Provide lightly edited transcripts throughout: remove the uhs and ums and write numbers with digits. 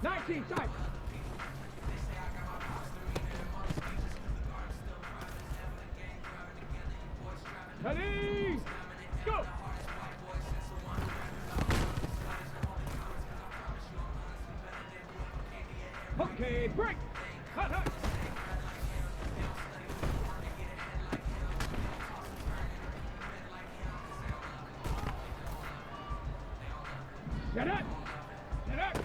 19, side. Ready, go. Okay, break. Hut, hut. Get it. Get it.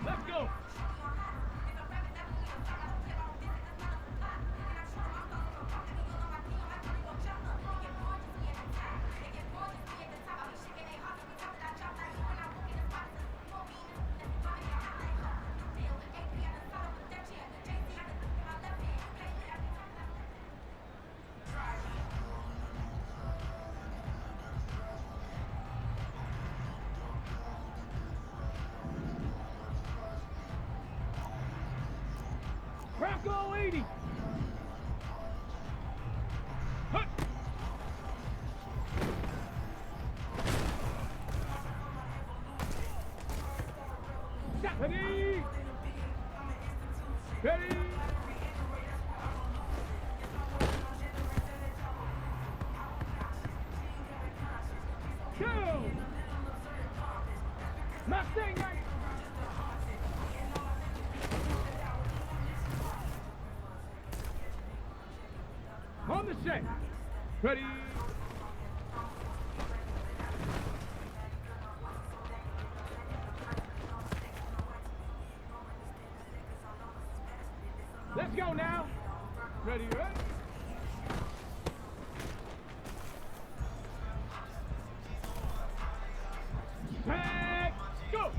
Let's go. Bronco 80. Hut. Stop. Ready. Ready. Go. Mustang right. On the set. Ready. Let's go now. Ready, ready. Back, go.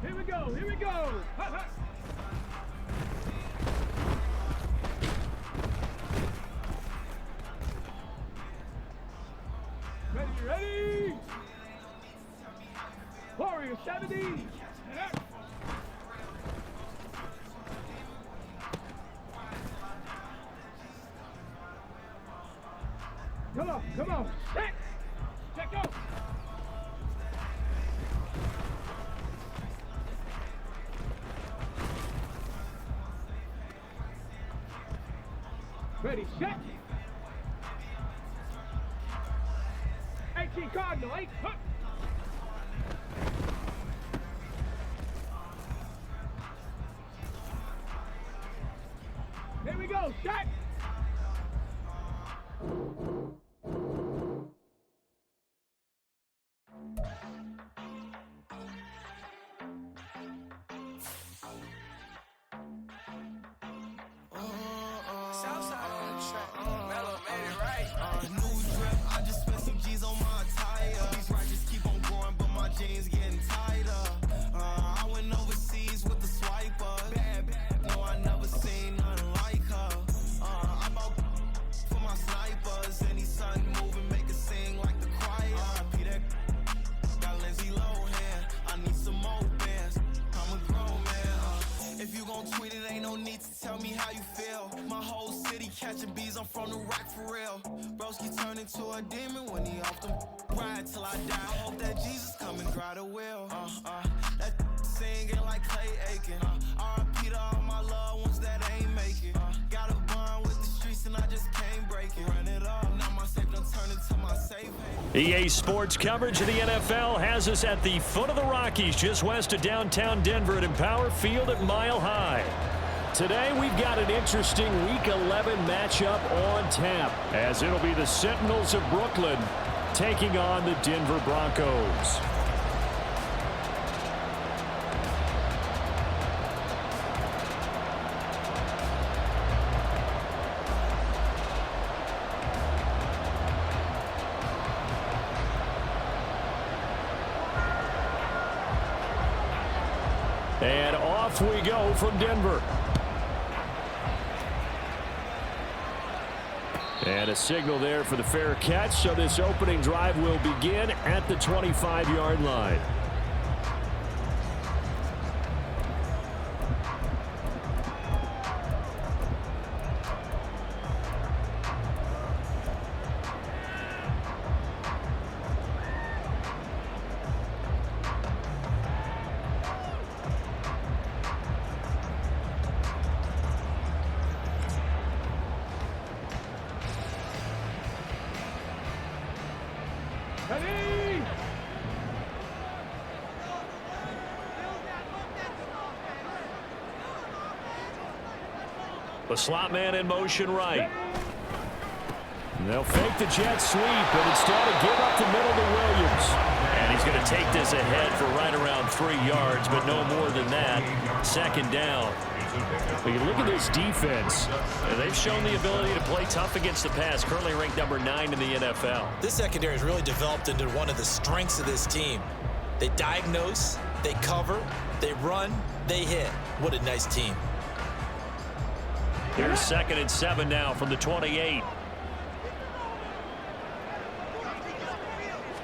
Here we go, here we go. Hut, hut. Ready, ready. Warrior 70. Come on, come on. Set. Check out. Ready, set. 18 Cardinal, 8, hook. Here we go, set. Jeans getting tighter. I went overseas with the swiper. Bad, no, I never seen nothing like her. I bought for my snipers. Any son moving, make it sing like the choir. RP that got Lindsay Lohan. I need some more bands. I'm a grown man. If you gon' tweet it, ain't no need to tell me how you feel. My whole city catching bees, I'm from the rack for real. Broski turned into a demon when he off them. Ride till I die. I hope that Jesus come and dry the wheel. That singing like Clay Aiken. RIP to all my loved ones that ain't make it. Got a bond with the streets and I just can't break it. Run it up. Now my safe done turned into my safe haven. EA Sports coverage of the NFL has us at the foot of the Rockies, just west of downtown Denver at Empower Field at Mile High. Today we've got an interesting Week 11 matchup on tap, as it'll be the Sentinels of Brooklyn taking on the Denver Broncos. And off we go from Denver. And a signal there for the fair catch, so this opening drive will begin at the 25-yard line. Ready? The slot man in motion right. And they'll fake the jet sweep, but instead of give up the middle to Williams. And he's going to take this ahead for right around 3 yards, but no more than that. Second down. But you look at this defense, and they've shown the ability to play tough against the pass, currently ranked number 9 in the NFL. This secondary has really developed into one of the strengths of this team. They diagnose, they cover, they run, they hit. What a nice team. Here's 2nd and 7 now from the 28.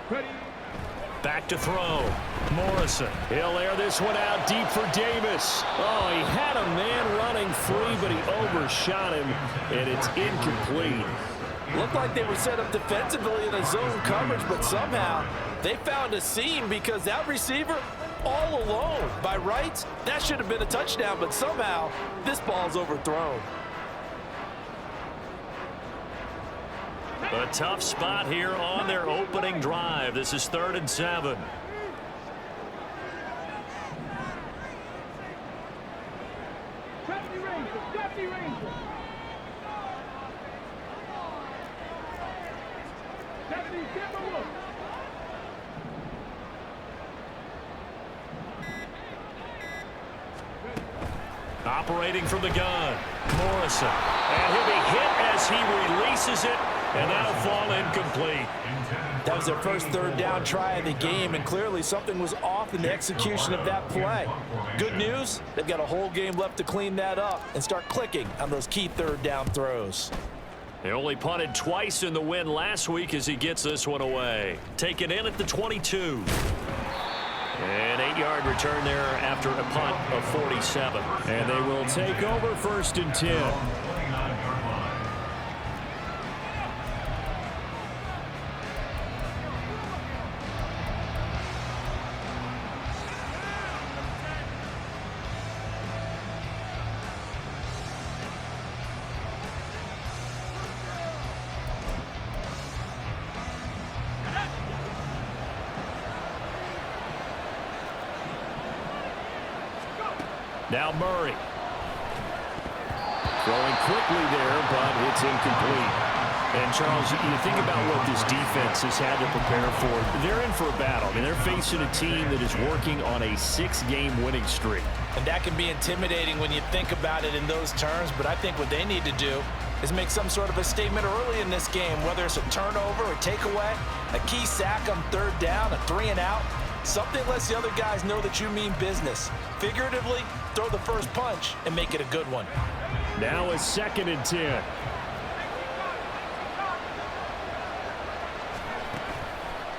Ready? Back to throw. Morrison. He'll air this one out deep for Davis. Oh, he had a man running free, but he overshot him, and it's incomplete. Looked like they were set up defensively in a zone coverage, but somehow they found a seam because that receiver all alone. By rights, that should have been a touchdown, but somehow this ball's overthrown. A tough spot here on their opening drive. This is 3rd and 7. Deputy Ranger! Deputy Ranger! Deputy, give a look! Operating from the gun, Morrison. And he'll be hit as he releases it, and that'll fall incomplete. That was their first 3rd down try of the game, and clearly something was off in the execution of that play. Good news, they've got a whole game left to clean that up and start clicking on those key 3rd down throws. They only punted twice in the win last week as he gets this one away. Taken in at the 22. An 8-yard return there after a punt of 47. And they will take over 1st and 10. Now Murray. Throwing quickly there, but it's incomplete. And, Charles, you think about what this defense has had to prepare for. They're in for a battle. I mean, they're facing a team that is working on a 6-game winning streak. And that can be intimidating when you think about it in those terms, but I think what they need to do is make some sort of a statement early in this game, whether it's a turnover or takeaway, a key sack on 3rd down, a 3-and-out. Something lets the other guys know that you mean business. Figuratively, throw the first punch and make it a good one. Now a 2nd and 10.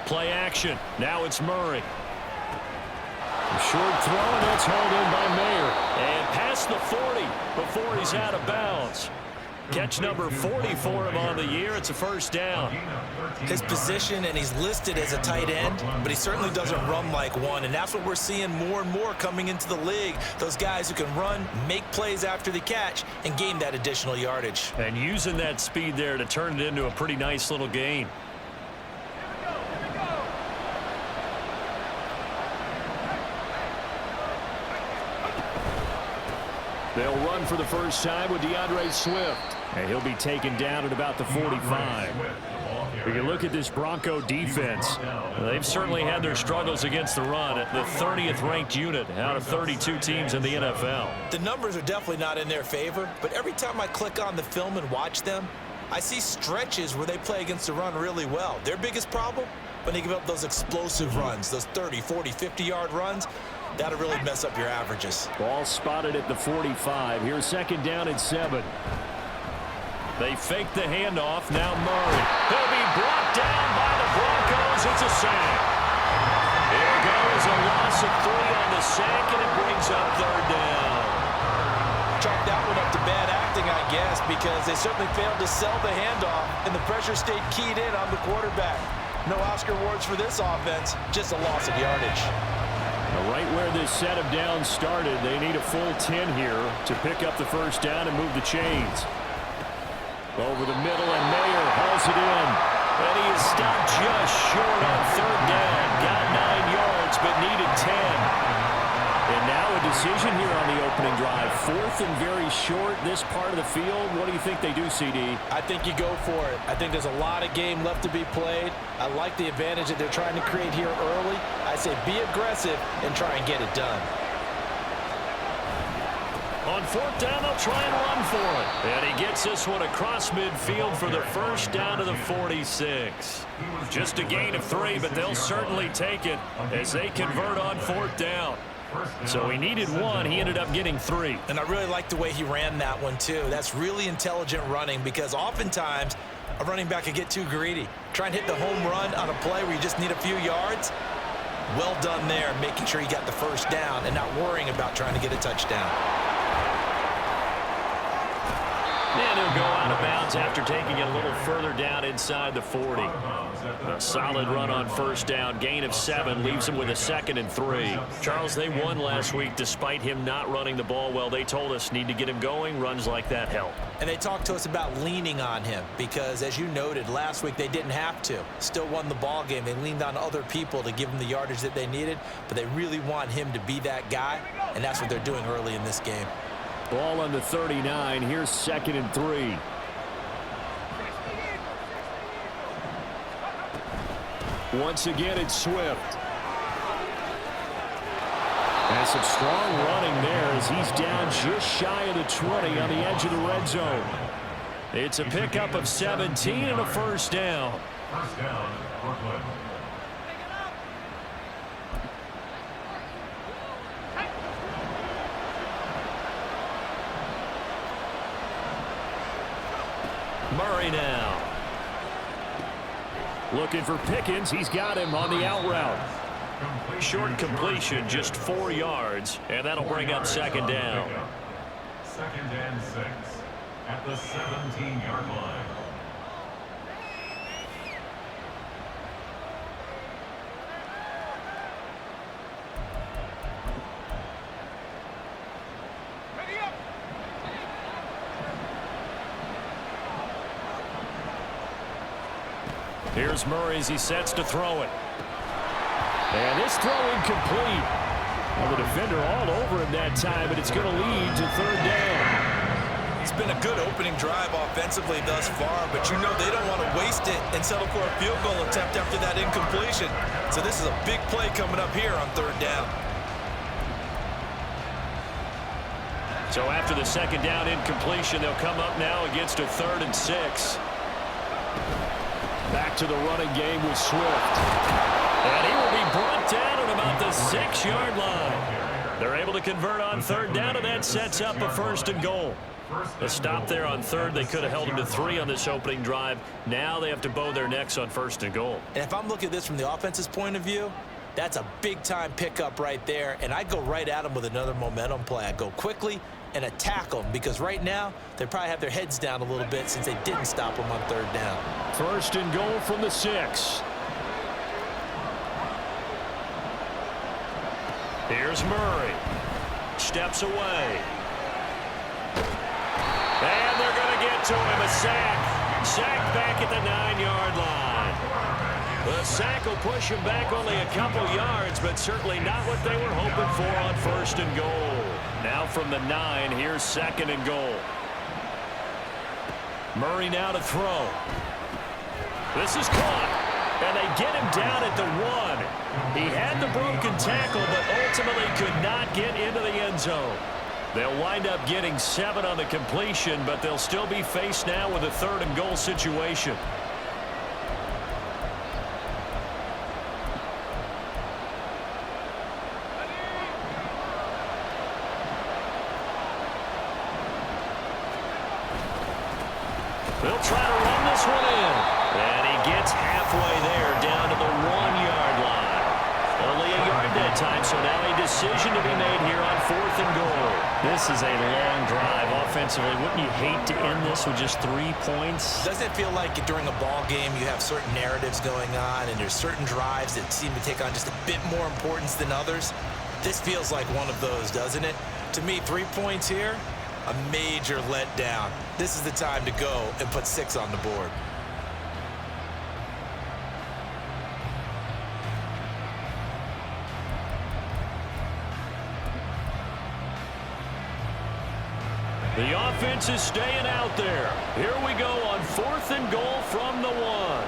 Play action. Now it's Murray. A short throw, and that's hauled in by Mayer. And past the 40 before he's out of bounds. Catch number 40 for him on the year. It's a 1st down. His position, and he's listed as a tight end, but he certainly doesn't run like one, and that's what we're seeing more and more coming into the league. Those guys who can run, make plays after the catch, and gain that additional yardage. And using that speed there to turn it into a pretty nice little gain. They'll run for the first time with DeAndre Swift. And he'll be taken down at about the 45. We can look at this Bronco defense. They've certainly had their struggles against the run at the 30th ranked unit out of 32 teams in the NFL. The numbers are definitely not in their favor, but every time I click on the film and watch them, I see stretches where they play against the run really well. Their biggest problem, when they give up those explosive runs, those 30, 40, 50-yard runs, that'll really mess up your averages. Ball spotted at the 45. Here's second down and 7. They fake the handoff. Now Murray. He'll be brought down by the Broncos. It's a sack. Here goes a loss of 3 on the sack, and it brings up third down. Chalk that one up to bad acting, I guess, because they certainly failed to sell the handoff, and the pressure stayed keyed in on the quarterback. No Oscar awards for this offense, just a loss of yardage. Right where this set of downs started, they need a full 10 here to pick up the first down and move the chains. Over the middle, and Mayer hauls it in. And he is stopped just short on third down. Got 9 yards, but needed 10. And now a decision here on the opening drive. 4th and very short, this part of the field. What do you think they do, CD? I think you go for it. I think there's a lot of game left to be played. I like the advantage that they're trying to create here early. I say be aggressive and try and get it done. On 4th down, they'll try and run for it. And he gets this one across midfield for the first down to the 46. Just a gain of 3, but they'll certainly take it as they convert on 4th down. So he needed 1. He ended up getting 3. And I really like the way he ran that one, too. That's really intelligent running because oftentimes a running back can get too greedy. Try and hit the home run on a play where you just need a few yards. Well done there, making sure he got the first down and not worrying about trying to get a touchdown. And he'll go out of bounds after taking it a little further down inside the 40. A solid run on first down. Gain of 7 leaves him with a 2nd and 3. Charles, they won last week despite him not running the ball well. They told us need to get him going. Runs like that help. And they talked to us about leaning on him because, as you noted, last week they didn't have to. Still won the ball game. They leaned on other people to give them the yardage that they needed, but they really want him to be that guy, and that's what they're doing early in this game. Ball on the 39. Here's 2nd and 3. Once again, it's Swift. And some strong running there as he's down just shy of the 20 on the edge of the red zone. It's a pickup of 17 and a first down. First down, Brooklyn. Murray now. Looking for Pickens. He's got him on the out route. Short completion, just 4 yards, and that'll bring up 2nd down. 2nd and 6 at the 17-yard line. Here's Murray as he sets to throw it. And this throw incomplete. Well, the defender all over him that time, but it's going to lead to 3rd down. It's been a good opening drive offensively thus far, but you know they don't want to waste it and settle for a field goal attempt after that incompletion. So this is a big play coming up here on 3rd down. So after the 2nd down incompletion, they'll come up now against a 3rd and 6. Back to the running game with Swift. And he will be brought down at about the 6-yard line. They're able to convert on 3rd down, and that sets up a 1st and goal. A stop there on 3rd. They could have held him to 3 on this opening drive. Now they have to bow their necks on 1st and goal. And if I'm looking at this from the offense's point of view, that's a big-time pickup right there. And I go right at him with another momentum play. I go quickly and attack them because right now they probably have their heads down a little bit since they didn't stop them on 3rd down. 1st and goal from the 6. Here's Murray. Steps away. And they're going to get to him. A sack. Sack back at the 9-yard line. The sack will push him back only a couple yards, but certainly not what they were hoping for on 1st and goal. Now from the 9, here's 2nd and goal. Murray now to throw. This is caught, and they get him down at the 1. He had the broken tackle, but ultimately could not get into the end zone. They'll wind up getting 7 on the completion, but they'll still be faced now with a 3rd and goal situation. They'll try to run this one in. And he gets halfway there, down to the 1-yard line. Only a yard that time, so now a decision to be made here on 4th and goal. This is a long drive offensively. Wouldn't you hate to end this with just 3 points? Doesn't it feel like during a ball game you have certain narratives going on and there's certain drives that seem to take on just a bit more importance than others? This feels like one of those, doesn't it? To me, 3 points here, a major letdown. This is the time to go and put 6 on the board. The offense is staying out there. Here we go on 4th and goal from the 1.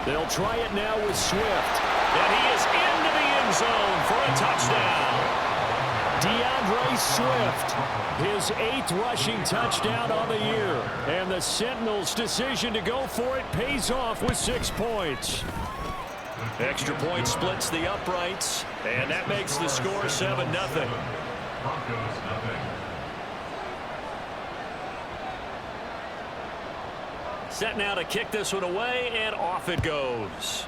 They'll try it now with Swift. And he is into the end zone for a touchdown. DeAndre Swift, his 8th rushing touchdown on the year. And the Sentinels' decision to go for it pays off with 6 points. Extra point splits the uprights, and that makes the score 7-0. Broncos 0. Set now to kick this one away, and off it goes.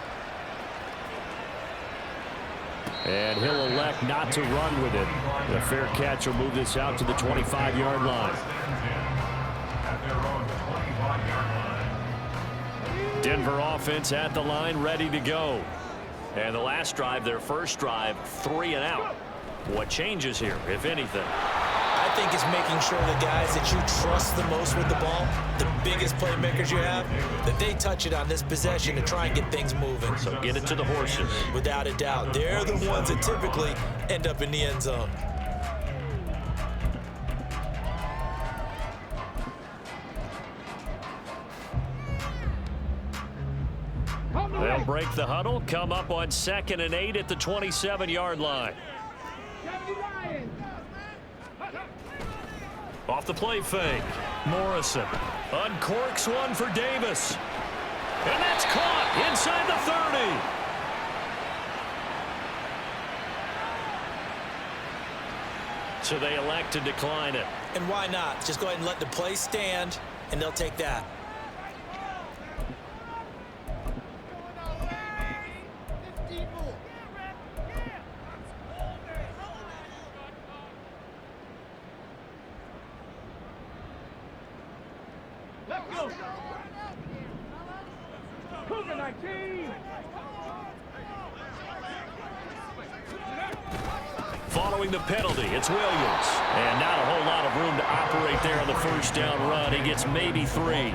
And he'll elect not to run with it. The fair catch will move this out to the 25-yard line. At their own 25-yard line. Denver offense at the line, ready to go. And the last drive, their first drive, 3 and out. What changes here, if anything? I think it's making sure the guys that you trust the most with the ball, the biggest playmakers you have, that they touch it on this possession to try and get things moving. So get it to the horses. Without a doubt, they're the ones that typically end up in the end zone. They'll break the huddle, come up on 2nd and 8 at the 27-yard line. Off the play fake. Morrison uncorks one for Davis. And that's caught inside the 30. So they elect to decline it. And why not? Just go ahead and let the play stand, and they'll take that. Following the penalty, it's Williams. And not a whole lot of room to operate there on the first down run. He gets maybe 3.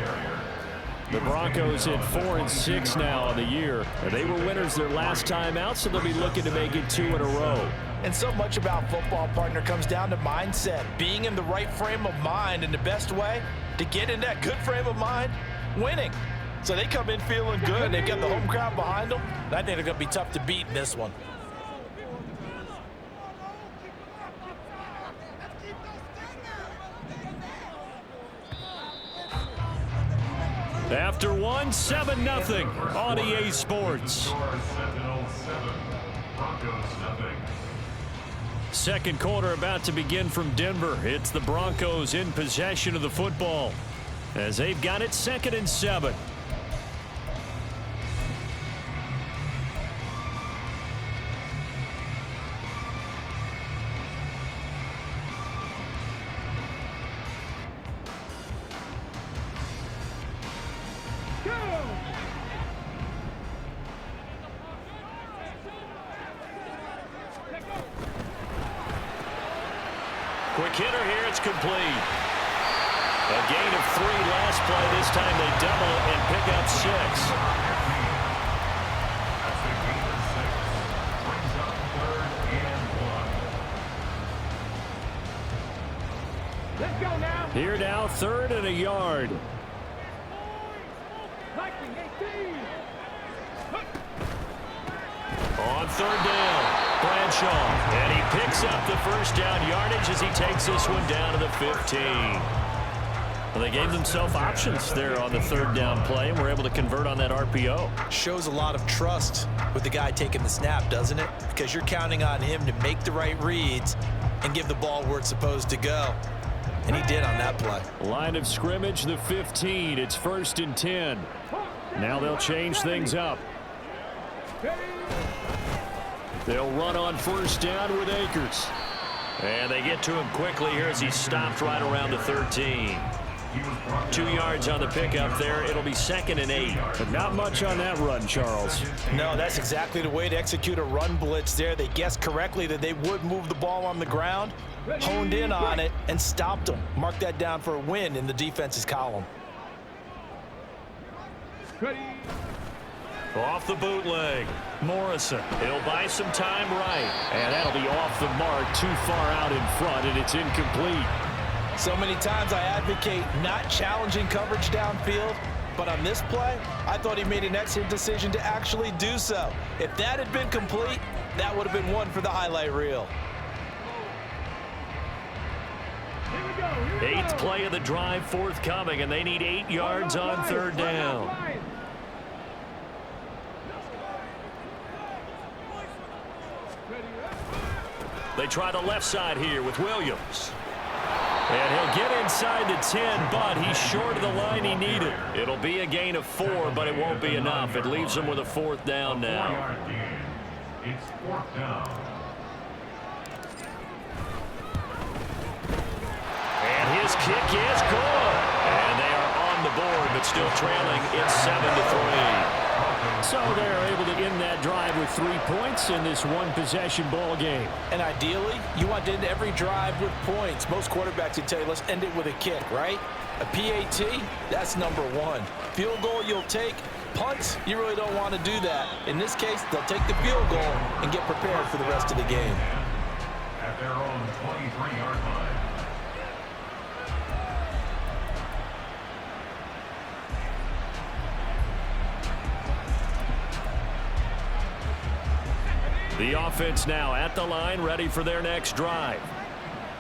The Broncos at 4-6 now on the year. They were winners their last time out, so they'll be looking to make it 2 in a row. And so much about football, partner, comes down to mindset. Being in the right frame of mind, and the best way to get in that good frame of mind, winning. So they come in feeling good. They've got the home crowd behind them. I think they're going to be tough to beat in this one. After 1, 7-0 on EA Sports. Sentinels 7, Broncos 0. Second quarter about to begin from Denver. It's the Broncos in possession of the football as they've got it 2nd and 7. Quick hitter here, it's complete. A gain of 3 last play. This time they double it and pick up 6. That's a gain of 6. Brings up 3rd and 1. Here now, 3rd and a yard. On 3rd down, Bradshaw. And he picks up the first down yardage as he takes this one down to the 15. Well, they gave themselves options there on the 3rd down play and were able to convert on that RPO. Shows a lot of trust with the guy taking the snap, doesn't it? Because you're counting on him to make the right reads and give the ball where it's supposed to go. And he did on that play. Line of scrimmage, the 15. It's 1st and 10. Now they'll change things up. They'll run on 1st down with Akers. And they get to him quickly here as he's stopped right around the 13. 2 yards on the pickup there. It'll be 2nd and 8. But not much on that run, Charles. No, that's exactly the way to execute a run blitz there. They guessed correctly that they would move the ball on the ground, honed in on it, and stopped them. Mark that down for a win in the defense's column. Off the bootleg, Morrison. He'll buy some time right. And that'll be off the mark, too far out in front, and it's incomplete. So many times I advocate not challenging coverage downfield, but on this play, I thought he made an excellent decision to actually do so. If that had been complete, that would have been one for the highlight reel. 8th play of the drive forthcoming, and they need 8 yards on 3rd down. They try the left side here with Williams. And he'll get inside the 10, but he's short of the line he needed. It'll be a gain of 4, but it won't be enough. It leaves him with a 4th down now. It's 4th down. And his kick is good. And they are on the board, but still trailing. It's 7-3. So they're able to end that drive with 3 points in this one-possession ball game. And ideally, you want to end every drive with points. Most quarterbacks would tell you, let's end it with a kick, right? A PAT, that's number 1. Field goal you'll take. Punts, you really don't want to do that. In this case, they'll take the field goal and get prepared for the rest of the game. At their own 23-yard line. The offense now at the line, ready for their next drive.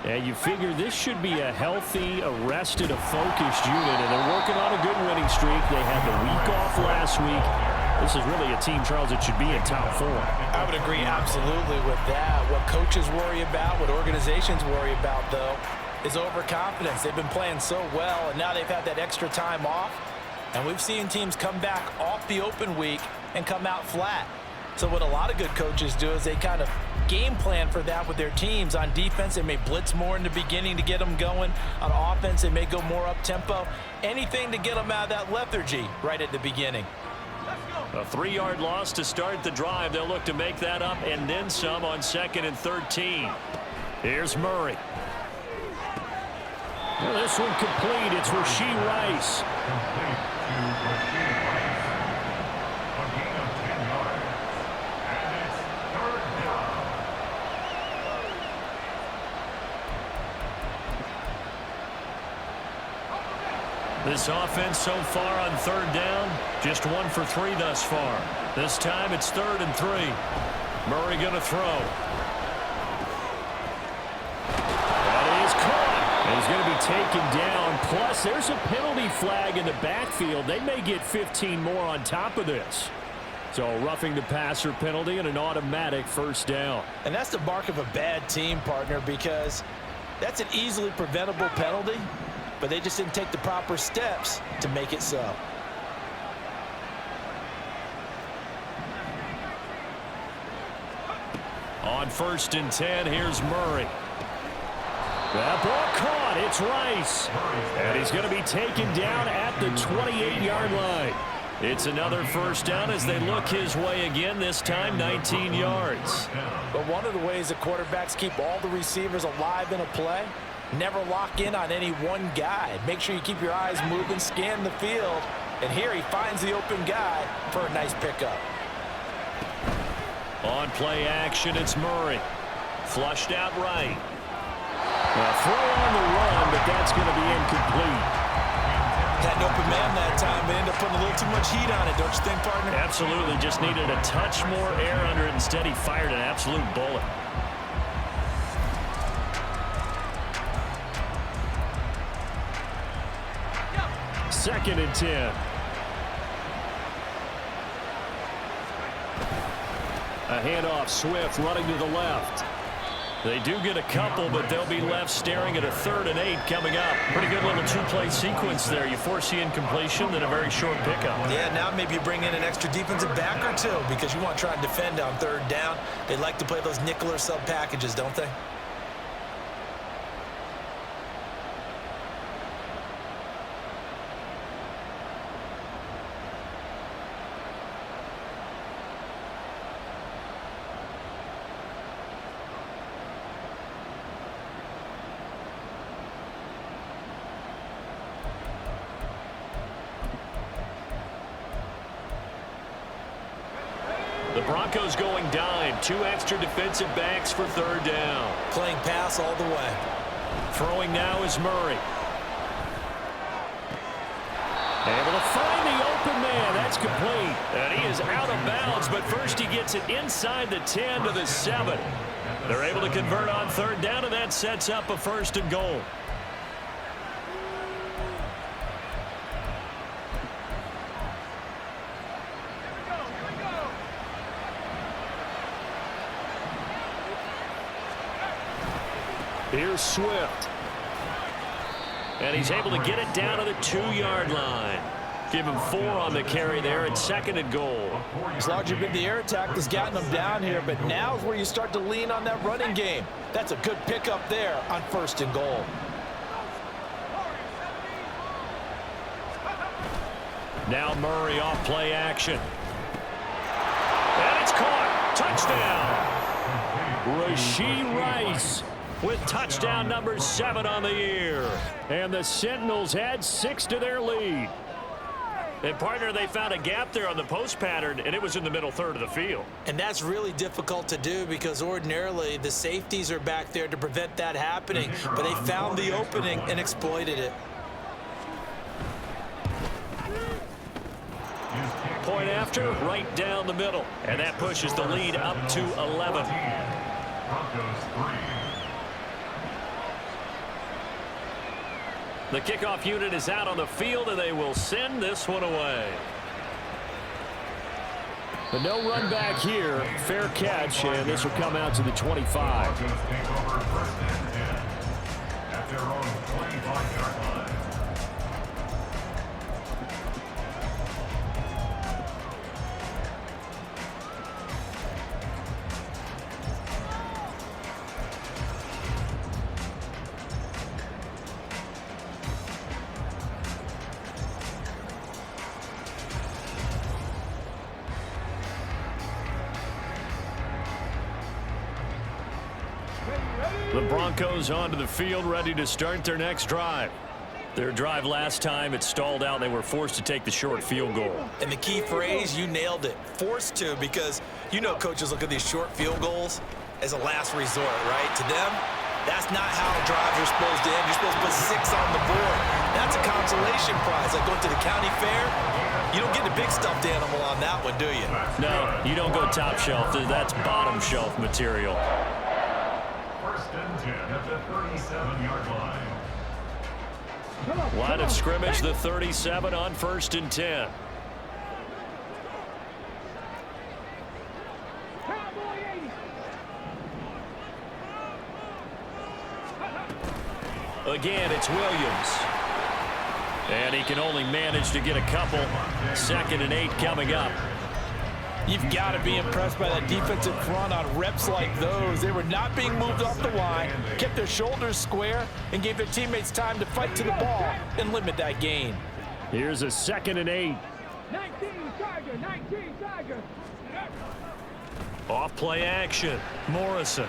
And you figure this should be a healthy, arrested, a focused unit, and they're working on a good winning streak. They had the week off last week. This is really a team, Charles, that should be in top 4. I would agree absolutely with that. What coaches worry about, what organizations worry about, though, is overconfidence. They've been playing so well, and now they've had that extra time off. And we've seen teams come back off the open week and come out flat. So what a lot of good coaches do is they kind of game plan for that with their teams. On defense, they may blitz more in the beginning to get them going. On offense, they may go more up-tempo. Anything to get them out of that lethargy right at the beginning. A 3-yard loss to start the drive. They'll look to make that up and then some on 2nd and 13. Here's Murray. Well, this one complete. It's Rashee Rice. Complete to Rashee Rice. A gain of 10 yards. And it's 3rd down. This offense so far on 3rd down, just 1 for 3 thus far. This time it's 3rd and 3. Murray going to throw. That is caught. And he's going to be taken down. Plus, there's a penalty flag in the backfield. They may get 15 more on top of this. So roughing the passer penalty and an automatic 1st down. And that's the mark of a bad team, partner, because that's an easily preventable penalty, but they just didn't take the proper steps to make it so. On 1st and 10, here's Murray. That ball caught. It's Rice. And he's going to be taken down at the 28-yard line. It's another 1st down as they look his way again, this time 19 yards. But one of the ways that quarterbacks keep all the receivers alive in a play, never lock in on any one guy. Make sure you keep your eyes moving, scan the field. And here he finds the open guy for a nice pickup. On play action, it's Murray. Flushed out right. Throw on the run, but that's going to be incomplete. Had an open man that time, but ended up putting a little too much heat on it, don't you think, partner? Absolutely. Just needed a touch more air under it. Instead, he fired an absolute bullet. Second and 10. A handoff, Swift running to the left. They do get a couple, but they'll be left staring at a 3rd and 8 coming up. Pretty good little two-play sequence there. You force the incompletion, then a very short pickup. Yeah, now maybe you bring in an extra defensive back or two because you want to try and defend on 3rd down. They like to play those nickel or sub packages, don't they? The Broncos going dime. 2 extra defensive backs for 3rd down. Playing pass all the way. Throwing now is Murray. Able to find the open man. That's complete. And he is out of bounds, but first he gets it inside the 10 to the 7. They're able to convert on 3rd down, and that sets up a 1st and goal. Here's Swift. And he's able to get it down to the 2-yard line. Give him 4 on the carry there, and 2nd and goal. It's largely been the air attack that's gotten them down here, but now is where you start to lean on that running game. That's a good pickup there on 1st and goal. Now Murray off play action. And it's caught. Touchdown. Rashee Rice with touchdown number 7 on the year. And the Sentinels add 6 to their lead. And, partner, they found a gap there on the post pattern, and it was in the middle 3rd of the field. And that's really difficult to do because ordinarily the safeties are back there to prevent that happening. But they found the opening and exploited it. Point after, right down the middle. And that pushes the lead up to 11. Broncos 3. The kickoff unit is out on the field, and they will send this one away. But no run back here. Fair catch, and this will come out to the 25. Broncos take over 1st and 10 at their own 25-yard line. The Broncos onto the field, ready to start their next drive. Their drive last time, it stalled out. They were forced to take the short field goal. And the key phrase, you nailed it. Forced to, because you know coaches look at these short field goals as a last resort, right? To them, that's not how drives are supposed to end. You're supposed to put 6 on the board. That's a consolation prize. Like going to the county fair, you don't get the big stuffed animal on that one, do you? No, you don't go top shelf. That's bottom shelf material. 1st and 10 at the 37-yard line. Line of scrimmage, the 37 on 1st and 10. Again, it's Williams. And he can only manage to get a couple. 2nd and 8 coming up. You've got to be impressed by that defensive front on reps like those. They were not being moved off the line, kept their shoulders square, and gave their teammates time to fight to the ball and limit that gain. Here's a 2nd and 8. 19 Tiger. Off play action. Morrison.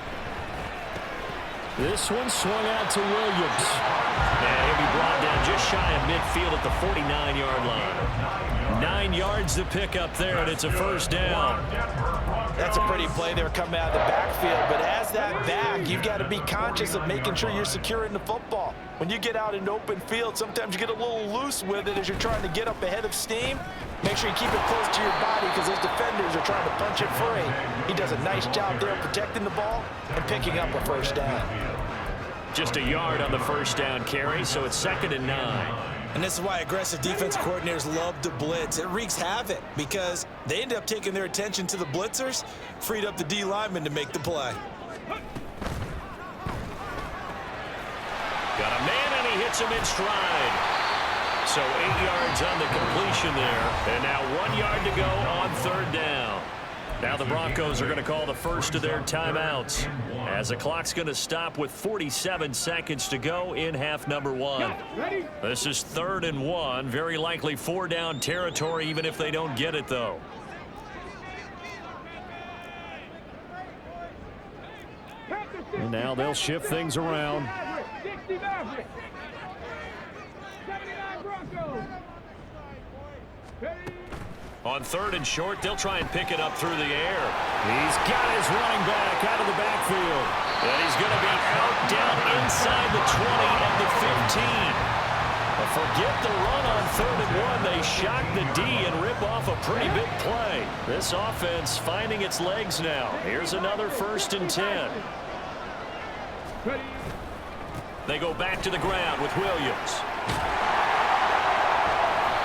This one swung out to Williams. And he'll be brought down just shy of midfield at the 49-yard line. 9 yards to pick up there, and it's a 1st down. That's a pretty play there coming out of the backfield, but as that back, you've got to be conscious of making sure you're securing the football. When you get out in open field, sometimes you get a little loose with it as you're trying to get up ahead of steam. Make sure you keep it close to your body because those defenders are trying to punch it free. He does a nice job there protecting the ball and picking up a first down. Just a yard on the first down carry, so it's 2nd and 9. And this is why aggressive defense coordinators love to blitz. It wreaks havoc because they end up taking their attention to the blitzers, freed up the D lineman to make the play. Got a man, and he hits him in stride. So 8 yards on the completion there, and now 1 yard to go on 3rd down. Now the Broncos are going to call the first of their timeouts as the clock's going to stop with 47 seconds to go in half number 1. This is 3rd and 1, very likely 4-down territory even if they don't get it, though. And now they'll shift things around. 60 Mavericks. 79 Broncos. On 3rd and short, they'll try and pick it up through the air. He's got his running back out of the backfield. And he's going to be out down inside the 20 and the 15. But forget the run on 3rd and 1. They shock the D and rip off a pretty big play. This offense finding its legs now. Here's another 1st and 10. They go back to the ground with Williams.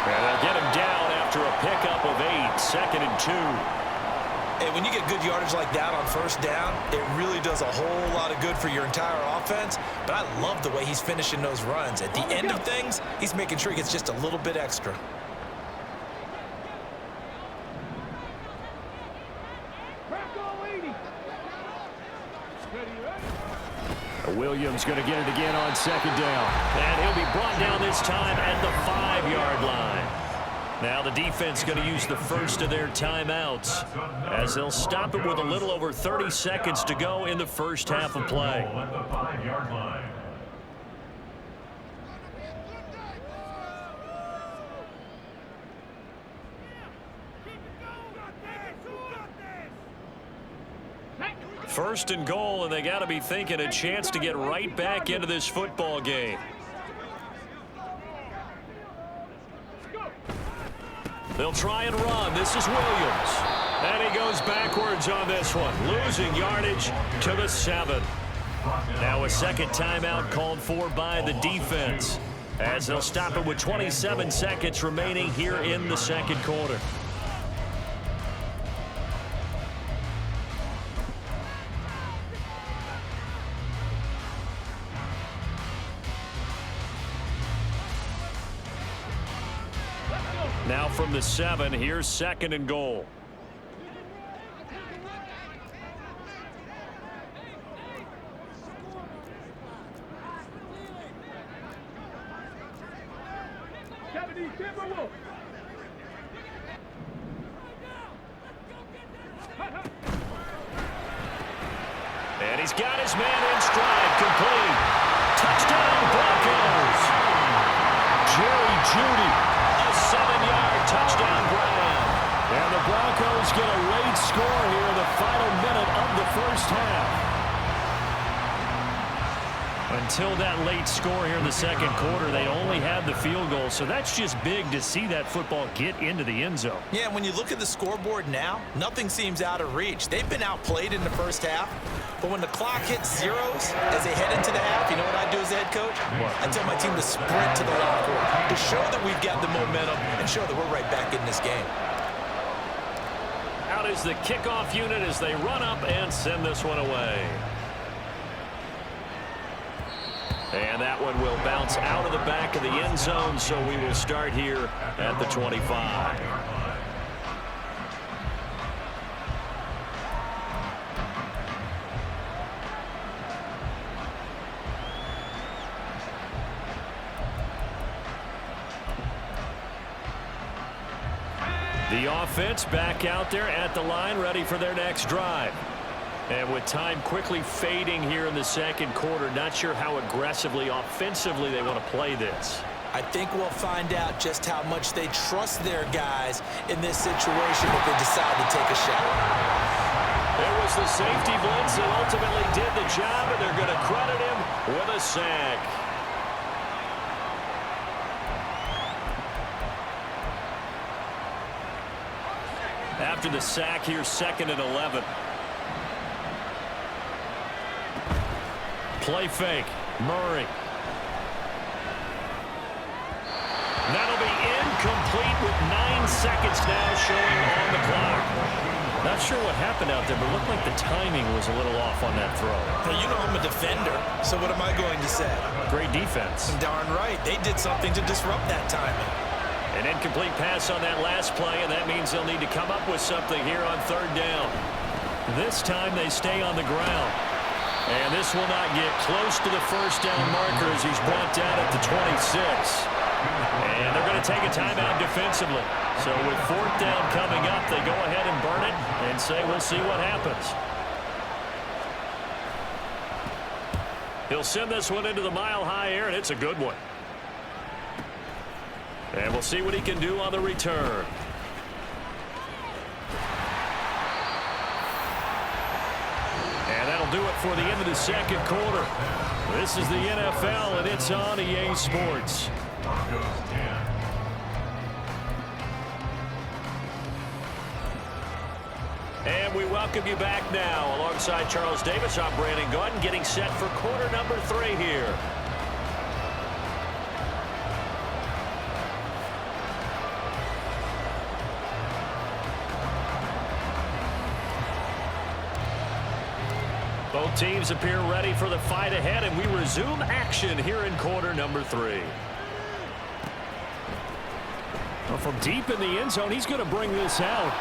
And they'll get him down after a pickup of 8, 2nd and 2. Hey, when you get good yardage like that on 1st down, it really does a whole lot of good for your entire offense. But I love the way he's finishing those runs. At the end of things, he's making sure he gets just a little bit extra. Williams going to get it again on 2nd down. And he'll be brought down this time at the 5-yard line. Now the defense going to use the first of their timeouts as they'll stop it with a little over 30 seconds to go in the first half of play. At the 5-yard line. First and goal, and they got to be thinking a chance to get right back into this football game. They'll try and run. This is Williams. And he goes backwards on this one, losing yardage to the 7. Now a second timeout called for by the defense as they'll stop it with 27 seconds remaining here in the second quarter. Now from the 7, here's 2nd and goal. And he's got his man in stride, complete. Touchdown, Broncos. Jerry Jeudy, a 7-yard touchdown grab. And the Broncos get a late score here in the final minute of the first half. Until that late score here in the second quarter, they only had the field goal, so that's just big to see that football get into the end zone. Yeah, and when you look at the scoreboard now, nothing seems out of reach. They've been outplayed in the first half, but when the clock hits zeros as they head into the half, you know what I do as the head coach? I tell my team to sprint to the locker room to show that we've got the momentum and show that we're right back in this game. Out is the kickoff unit as they run up and send this one away. And that one will bounce out of the back of the end zone, so we will start here at the 25. The offense back out there at the line, ready for their next drive. And with time quickly fading here in the second quarter, not sure how aggressively, offensively they want to play this. I think we'll find out just how much they trust their guys in this situation if they decide to take a shot. It was the safety blitz that ultimately did the job, and they're going to credit him with a sack. After the sack, here's 2nd and 11. Play fake. Murray. That'll be incomplete with 9 seconds now showing on the clock. Not sure what happened out there, but it looked like the timing was a little off on that throw. Well, you know I'm a defender, so what am I going to say? Great defense. Darn right. They did something to disrupt that timing. An incomplete pass on that last play, and that means they'll need to come up with something here on 3rd down. This time they stay on the ground. And this will not get close to the 1st down marker as he's brought down at the 26. And they're going to take a timeout defensively. So with 4th down coming up, they go ahead and burn it and say, we'll see what happens. He'll send this one into the mile-high air, and it's a good one. And we'll see what he can do on the return. And that'll do it for the end of the 2nd quarter. This is the NFL, and it's on EA Sports. Broncos 10. And we welcome you back now. Alongside Charles Davis, I'm Brandon Gaudin, getting set for quarter number 3 here. Both teams appear ready for the fight ahead, and we resume action here in quarter number 3. Well, from deep in the end zone, he's going to bring this out.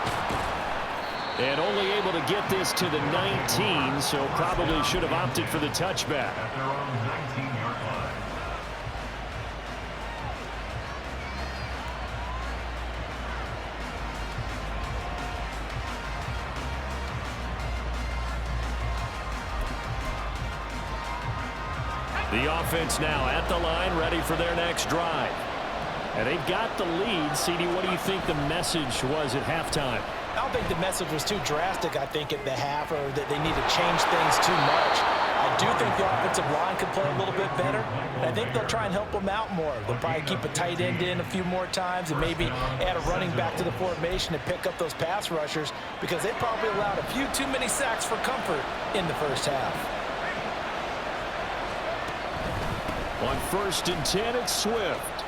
And only able to get this to the 19, so probably should have opted for the touchback. At their own 19-yard line. The offense now at the line, ready for their next drive. And they've got the lead. CD, what do you think the message was at halftime? I don't think the message was too drastic, I think, at the half, or that they need to change things too much. I do think the offensive line could play a little bit better, and I think they'll try and help them out more. They'll probably keep a tight end in a few more times and maybe add a running back to the formation to pick up those pass rushers, because they probably allowed a few too many sacks for comfort in the first half. On 1st and 10, it's Swift.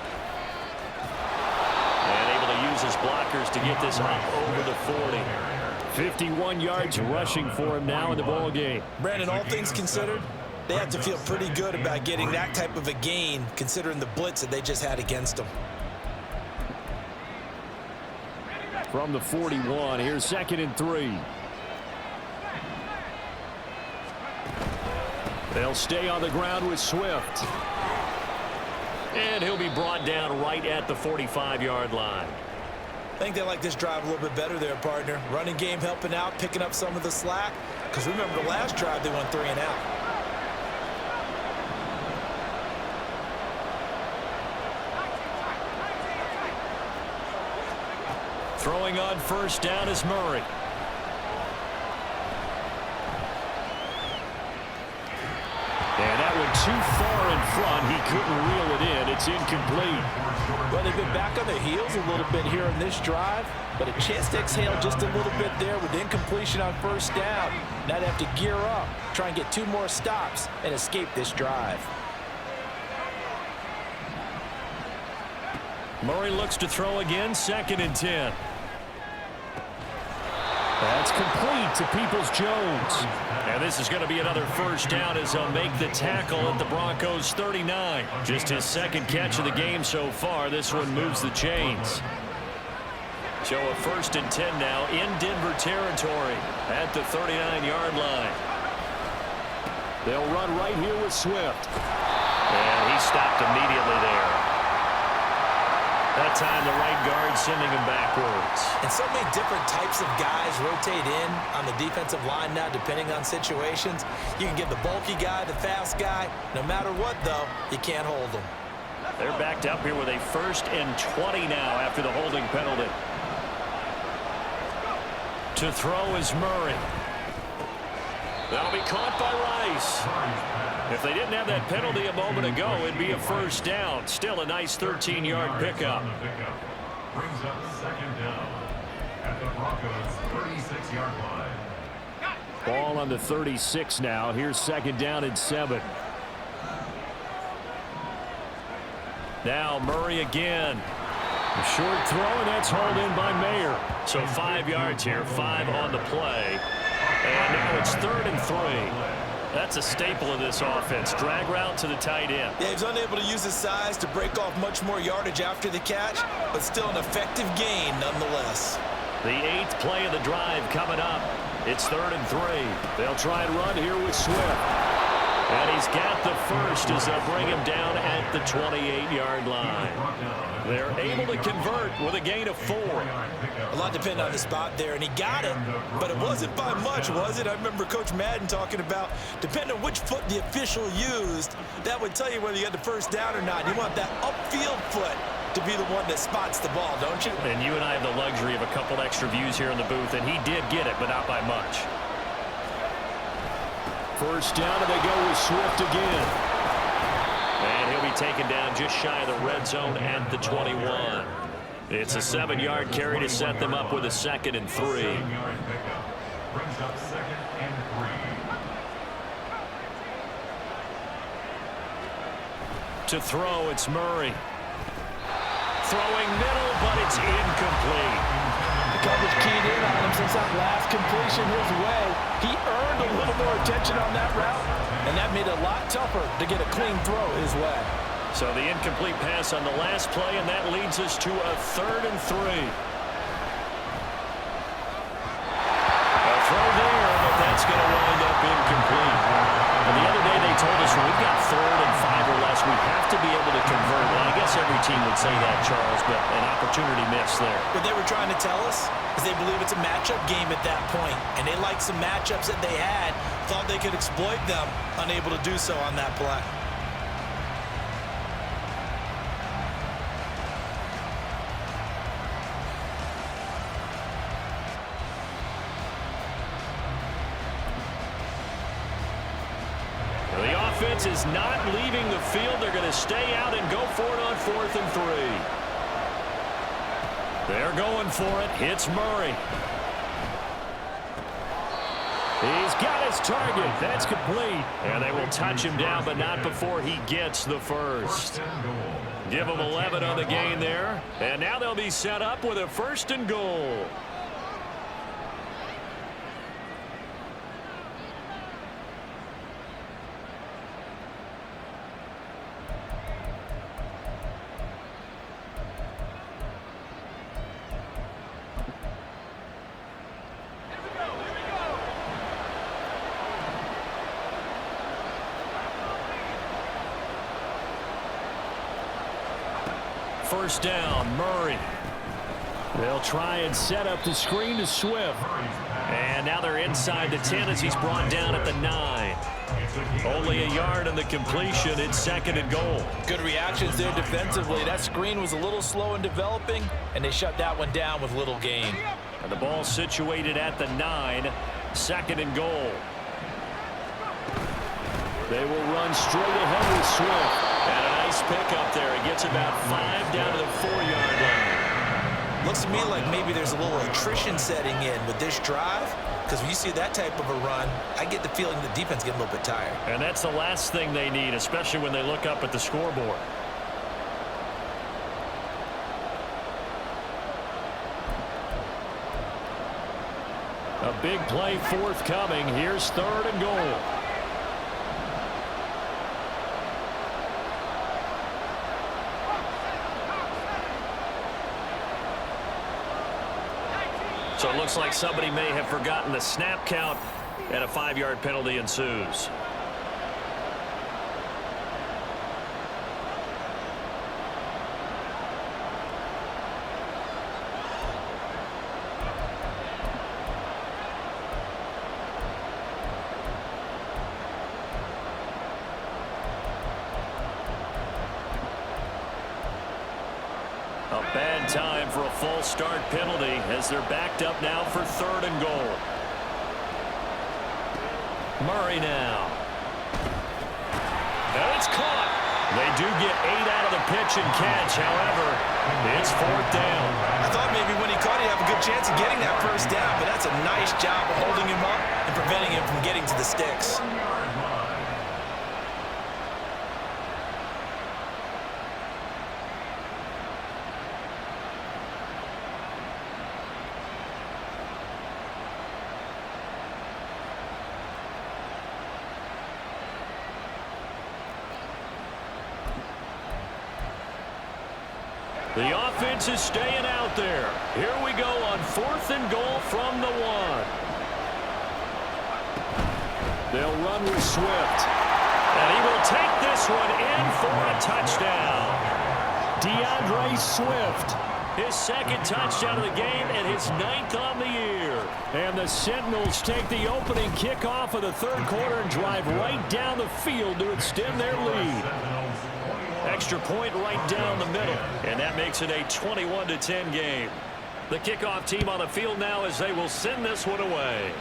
And able to use his blockers to get this up over the 40. 51 yards rushing for him now in the ball game. Brandon, all things considered, they have to feel pretty good about getting that type of a gain, considering the blitz that they just had against them. From the 41, here's 2nd and 3. They'll stay on the ground with Swift. And he'll be brought down right at the 45-yard line. I think they like this drive a little bit better there, partner. Running game helping out, picking up some of the slack. Because remember, the last drive, they went 3 and out. Throwing on 1st down is Murray. And that went too far in front. He couldn't reel it in. It's incomplete. Well, they've been back on their heels a little bit here in this drive, but a chance to exhale just a little bit there with incompletion on 1st down. Now they have to gear up, try and get 2 more stops, and escape this drive. Murray looks to throw again, 2nd and 10. That's complete to Peoples-Jones. And this is going to be another 1st down as they'll make the tackle at the Broncos 39. Just his 2nd catch of the game so far. This one moves the chains. So a 1st and 10 now in Denver territory at the 39-yard line. They'll run right here with Swift. And he stopped immediately there. That time the right guard sending him backwards. And so many different types of guys rotate in on the defensive line now, depending on situations. You can get the bulky guy, the fast guy. No matter what, though, you can't hold them. They're backed up here with a 1st and 20 now after the holding penalty. To throw is Murray. That'll be caught by Rice. If they didn't have that penalty a moment ago, it'd be a first down. Still a nice 13-yard pickup. Brings up second down at the Broncos' 36-yard line. Ball on the 36 now. Here's second down and 7. Now Murray again. A short throw, and that's hauled in by Mayer. So 5 yards here, 5 on the play. And now it's 3rd and 3. That's a staple of this offense. Drag route to the tight end. Yeah, he's unable to use his size to break off much more yardage after the catch, but still an effective gain nonetheless. The 8th play of the drive coming up. It's 3rd and 3. They'll try and run here with Swift. And he's got the first as they'll bring him down at the 28-yard line. They're able to convert with a gain of 4. A lot depended on the spot there, and he got it, but it wasn't by much, was it? I remember Coach Madden talking about, depending on which foot the official used, that would tell you whether you had the first down or not. You want that upfield foot to be the one that spots the ball, don't you? And you and I have the luxury of a couple extra views here in the booth, and he did get it, but not by much. First down, and they go with Swift again. And he'll be taken down just shy of the red zone at the 21. It's a 7-yard carry to set them up with a 2nd and 3. 7-yard pickup. Brings up 2nd and 3. To throw, it's Murray. Throwing middle, but it's incomplete. The coverage keyed in on him since that last completion his way. He earned a little more attention on that route, and that made it a lot tougher to get a clean throw his way. So the incomplete pass on the last play, and that leads us to a 3rd and 3. A throw there, but that's going to wind up incomplete. And the other day they told us when we've got 3rd and 5 or less, we have to be able to convert. Well, I guess every team would say that, Charles, but an opportunity missed there. What they were trying to tell us is they believe it's a matchup game at that point, and they liked some matchups that they had, thought they could exploit them, unable to do so on that play. The offense is not leaving the field. They're going to stay out and go for it on 4th and 3. They're going for it. Hits Murray. He's got his target. That's complete. And they will touch him down, but not before he gets the first. Give them 11 on the gain there. And now they'll be set up with a 1st and goal. First down, Murray. They'll try and set up the screen to Swift. And now they're inside the 10 as he's brought down at the 9. Only a yard on the completion. It's 2nd and goal. Good reactions there defensively. That screen was a little slow in developing, and they shut that one down with little gain. And the ball situated at the 9. 2nd and goal. They will run straight ahead with Swift. And a nice pickup there. He gets about 5 down to the 4-yard line. Looks to me like maybe there's a little attrition setting in with this drive, because when you see that type of a run, I get the feeling the defense getting a little bit tired. And that's the last thing they need, especially when they look up at the scoreboard. A big play forthcoming. Here's 3rd and goal. So it looks like somebody may have forgotten the snap count, and a 5-yard penalty ensues. A bad time for a false start penalty as they're backed up now for 3rd and goal. Murray now. And it's caught. They do get 8 out of the pitch and catch. However, it's 4th down. I thought maybe when he caught it, he'd have a good chance of getting that first down, but that's a nice job of holding him up and preventing him from getting to the sticks. The offense is staying out there. Here we go on 4th and goal from the 1. They'll run with Swift. And he will take this one in for a touchdown. DeAndre Swift. His 2nd touchdown of the game and his 9th on the year. And the Sentinels take the opening kickoff of the 3rd quarter and drive right down the field to extend their lead. Extra point right down the middle, and that makes it a 21-10 game. The kickoff team on the field now as they will send this one away.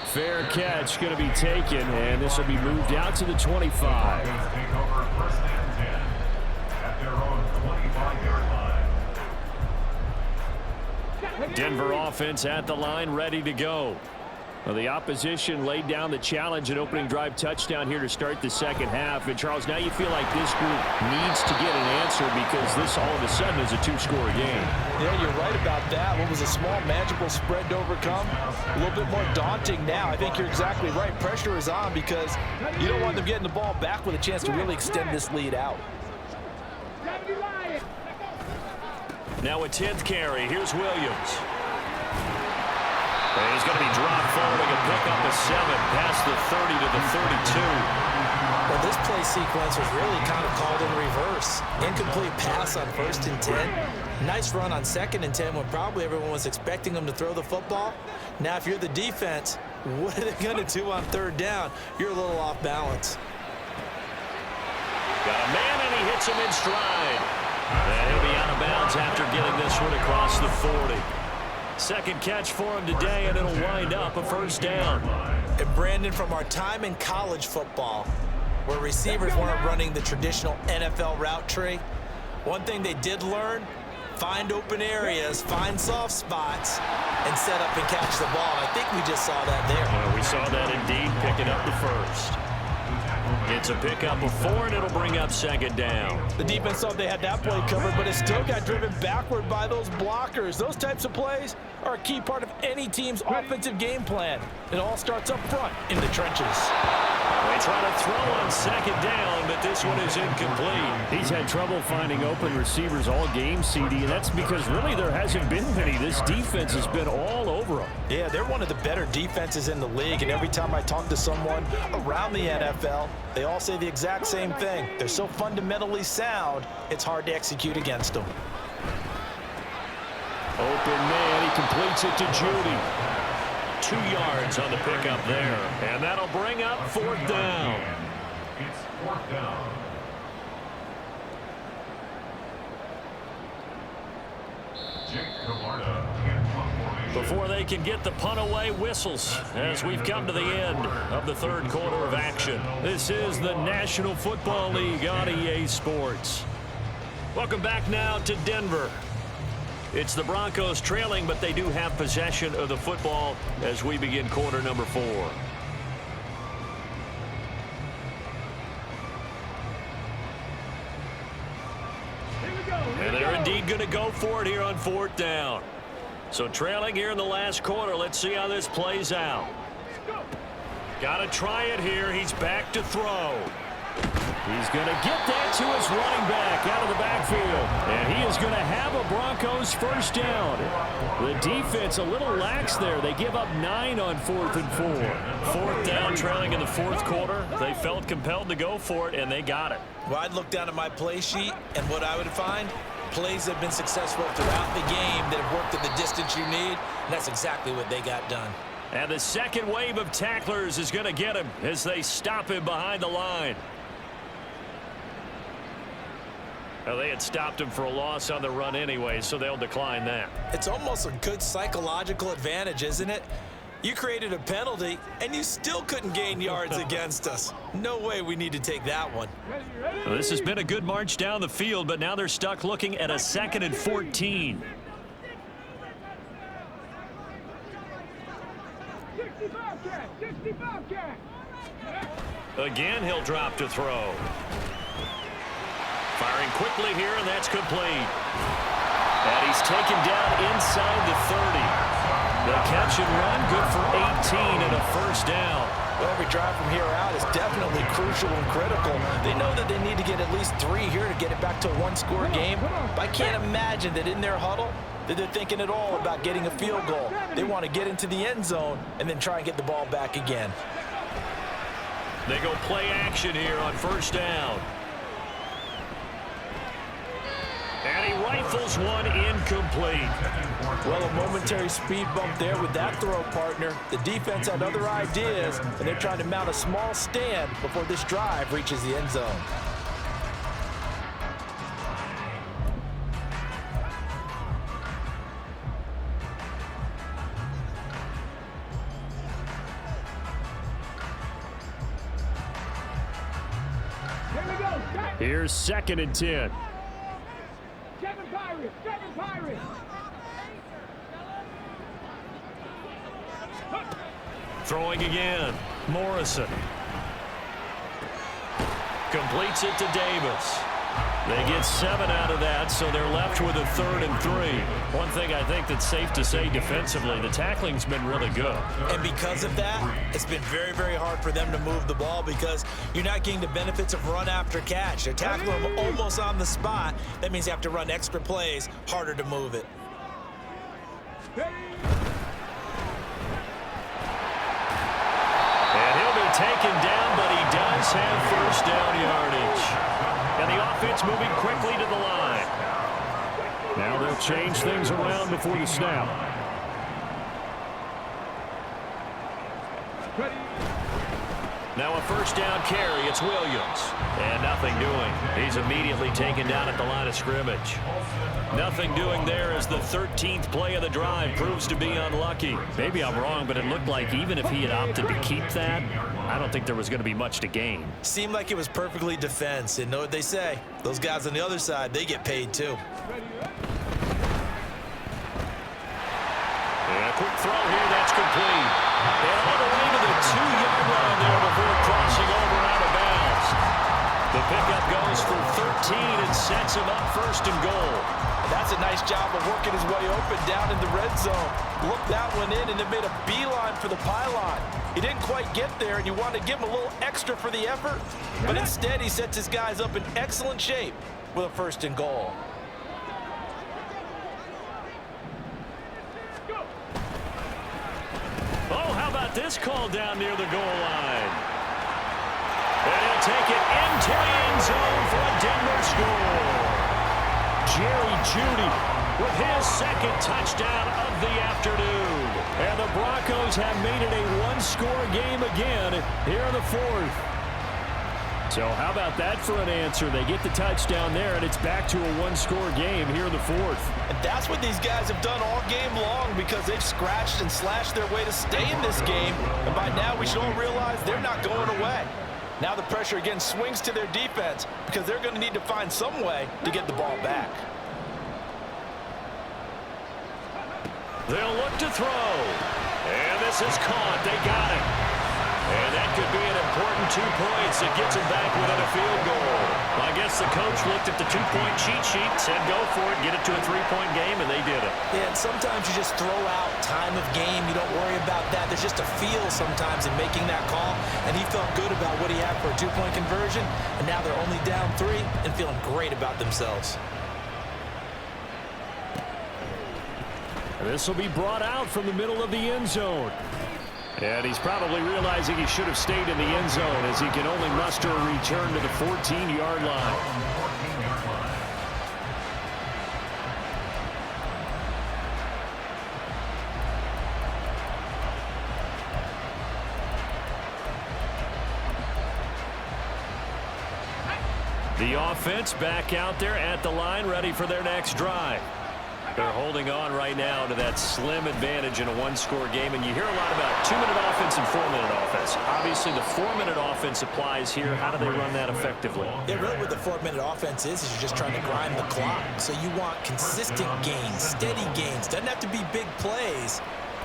Fair catch going to be taken, and this will be moved out to the 25. Take over 1st and 10 at their own 25-yard line. Denver offense at the line, ready to go. Well, the opposition laid down the challenge, an opening drive touchdown here to start the 2nd half. And, Charles, now you feel like this group needs to get an answer because this all of a sudden is a 2-score game. Yeah, you're right about that. What was a small, manageable spread to overcome, a little bit more daunting now. I think you're exactly right. Pressure is on because you don't want them getting the ball back with a chance to really extend this lead out. Now a 10th carry. Here's Williams. And he's going to be dropped following a pickup of 7 past the 30 to the 32. Well, this play sequence was really kind of called in reverse. Incomplete pass on 1st and 10. Nice run on 2nd and 10 when probably everyone was expecting him to throw the football. Now, if you're the defense, what are they going to do on 3rd down? You're a little off balance. Got a man, and he hits him in stride. And he'll be out of bounds after getting this one across the 40. 2nd catch for him today, and it'll wind up a 1st down. And Brandon, from our time in college football, where receivers weren't running the traditional NFL route tree, one thing they did learn, find open areas, find soft spots, and set up and catch the ball. And I think we just saw that there. Well, we saw that indeed, picking up the 1st. It's a pickup of 4, and it'll bring up 2nd down. The defense thought they had that play covered, but it still got driven backward by those blockers. Those types of plays are a key part of any team's offensive game plan. It all starts up front in the trenches. They try to throw on 2nd down, but this one is incomplete. He's had trouble finding open receivers all game, CD, and that's because really there hasn't been many. This defense has been all over them. Yeah, they're one of the better defenses in the league, and every time I talk to someone around the NFL, they all say the exact same thing. They're so fundamentally sound, it's hard to execute against them. Open man, he completes it to Judy. 2 yards on the pickup there, and that'll bring up 4th down. It's 4th down. Before they can get the punt away, whistles as we've come to the end of the 3rd quarter of action. This is the National Football League on EA Sports. Welcome back now to Denver. It's the Broncos trailing, but they do have possession of the football as we begin quarter number 4. And they're indeed going to go for it here on 4th down. So trailing here in the last quarter. Let's see how this plays out. Got to try it here. He's back to throw. He's going to get that to his running back out of the backfield. And he is going to have a Broncos 1st down. The defense a little lax there. They give up 9 on 4th and 4. 4th down, trailing in the 4th quarter. They felt compelled to go for it, and they got it. Well, I'd look down at my play sheet, and what I would find, plays that have been successful throughout the game that have worked at the distance you need, and that's exactly what they got done. And the 2nd wave of tacklers is going to get him as they stop him behind the line. Well, they had stopped him for a loss on the run anyway, so they'll decline that. It's almost a good psychological advantage, isn't it? You created a penalty, and you still couldn't gain yards against us. No way we need to take that one. Well, this has been a good march down the field, but now they're stuck looking at a 2nd and 14. 65 catch. Again, he'll drop to throw. Firing quickly here, and that's complete. And he's taken down inside the 30. The catch and run, good for 18 and a first down. Well, every drive from here out is definitely crucial and critical. They know that they need to get at least 3 here to get it back to a one-score game. But I can't imagine that in their huddle that they're thinking at all about getting a field goal. They want to get into the end zone and then try and get the ball back again. They go play action here on first down. And he rifles one incomplete. Well, a momentary speed bump there with that throw, partner. The defense had other ideas, and they're trying to mount a small stand before this drive reaches the end zone. Here's 2nd and 10. Seven Pirates. Throwing again. Morrison. Completes it to Davis. They get 7 out of that, so they're left with a 3rd and 3. One thing I think that's safe to say defensively, the tackling's been really good. And because of that, it's been very, very hard for them to move the ball because you're not getting the benefits of run after catch. They're tackling them almost on the spot. That means you have to run extra plays, harder to move it. And he'll be taken down, but he does have first down yardage. And the offense moving quickly to the line. Now they'll change things around before the snap. Now a first down carry. It's Williams. And nothing doing. He's immediately taken down at the line of scrimmage. Nothing doing there as the 13th play of the drive proves to be unlucky. Maybe I'm wrong, but it looked like even if he had opted to keep that, I don't think there was going to be much to gain. Seemed like it was perfectly defense. And know what they say? Those guys on the other side, they get paid too. And a quick throw here, that's complete. And all the way to the 2-yard line there before crossing over out of bounds. The pickup goes for 13 and sets him up 1st and goal. That's a nice job of working his way open down in the red zone. Looked that one in and then made a beeline for the pylon. He didn't quite get there, and you want to give him a little extra for the effort, but instead he sets his guys up in excellent shape with a 1st and goal. Oh, how about this call down near the goal line? And he'll take it into the end zone for a Denver score. Jerry Jeudy with his 2nd touchdown of the afternoon. And the Broncos have made it a one-score game again here in the 4th. So how about that for an answer? They get the touchdown there, and it's back to a one-score game here in the 4th. And that's what these guys have done all game long because they've scratched and slashed their way to stay in this game. And by now we should all realize they're not going away. Now the pressure again swings to their defense because they're going to need to find some way to get the ball back. They'll look to throw. And this is caught. They got it. And that could be an important 2 points that gets them back within a field goal. I guess the coach looked at the 2-point cheat sheet, said go for it, get it to a 3-point game, and they did it. Yeah, and sometimes you just throw out time of game. You don't worry about that. There's just a feel sometimes in making that call, and he felt good about what he had for a 2-point conversion, and now they're only down 3 and feeling great about themselves. This will be brought out from the middle of the end zone. And he's probably realizing he should have stayed in the end zone as he can only muster a return to the 14-yard line. The offense back out there at the line, ready for their next drive. They're holding on right now to that slim advantage in a one-score game, and you hear a lot about 2-minute offense and 4-minute offense. Obviously, the 4-minute offense applies here. How do they run that effectively? Yeah, really what the 4-minute offense is you're just trying to grind the clock. So you want consistent gains, steady gains. Doesn't have to be big plays,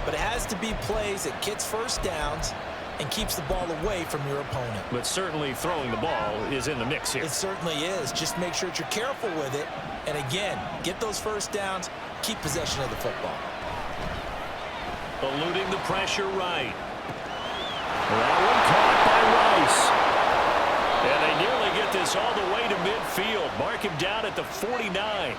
but it has to be plays that gets first downs and keeps the ball away from your opponent. But certainly throwing the ball is in the mix here. It certainly is. Just make sure that you're careful with it. And again, get those first downs, keep possession of the football. Eluding the pressure right. That one caught by Rice. And they nearly get this all the way to midfield. Mark him down at the 49.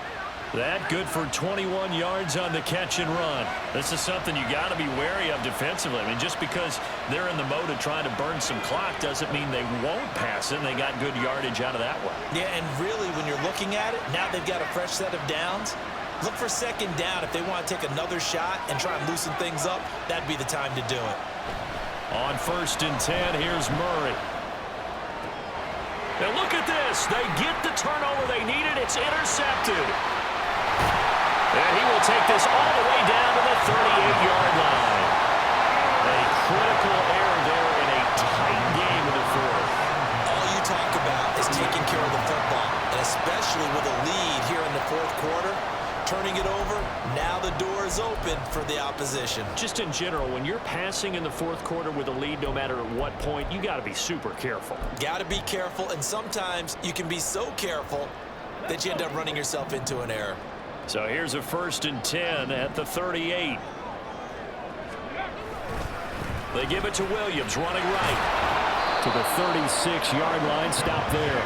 That good for 21 yards on the catch and run. This is something you got to be wary of defensively. I mean, just because they're in the mode of trying to burn some clock doesn't mean they won't pass it, and they got good yardage out of that one. Yeah, and really, when you're looking at it, now they've got a fresh set of downs. Look for second down if they want to take another shot and try and loosen things up. That'd be the time to do it. On 1st and 10, here's Murray. Now look at this. They get the turnover they needed. It's intercepted. And he will take this all the way down to the 38-yard line. A critical error there in a tight game in the fourth. All you talk about is taking care of the football, and especially with a lead here in the fourth quarter, turning it over, now the door is open for the opposition. Just in general, when you're passing in the fourth quarter with a lead, no matter at what point, you got to be super careful. Got to be careful, and sometimes you can be so careful that you end up running yourself into an error. So here's a 1st and 10 at the 38. They give it to Williams, running right. To the 36-yard line, stop there.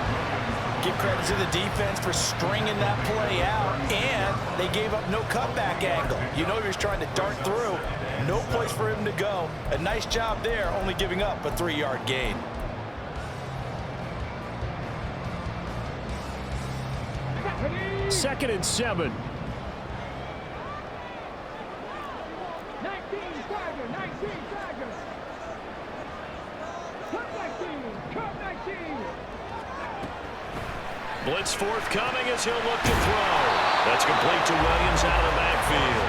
Give credit to the defense for stringing that play out, and they gave up no cutback angle. You know he was trying to dart through. No place for him to go. A nice job there, only giving up a 3-yard gain. Second and 7. 19 Tiger, 19 Tiger. Cut 19. Blitz forthcoming as he'll look to throw. That's complete to Williams out of the backfield.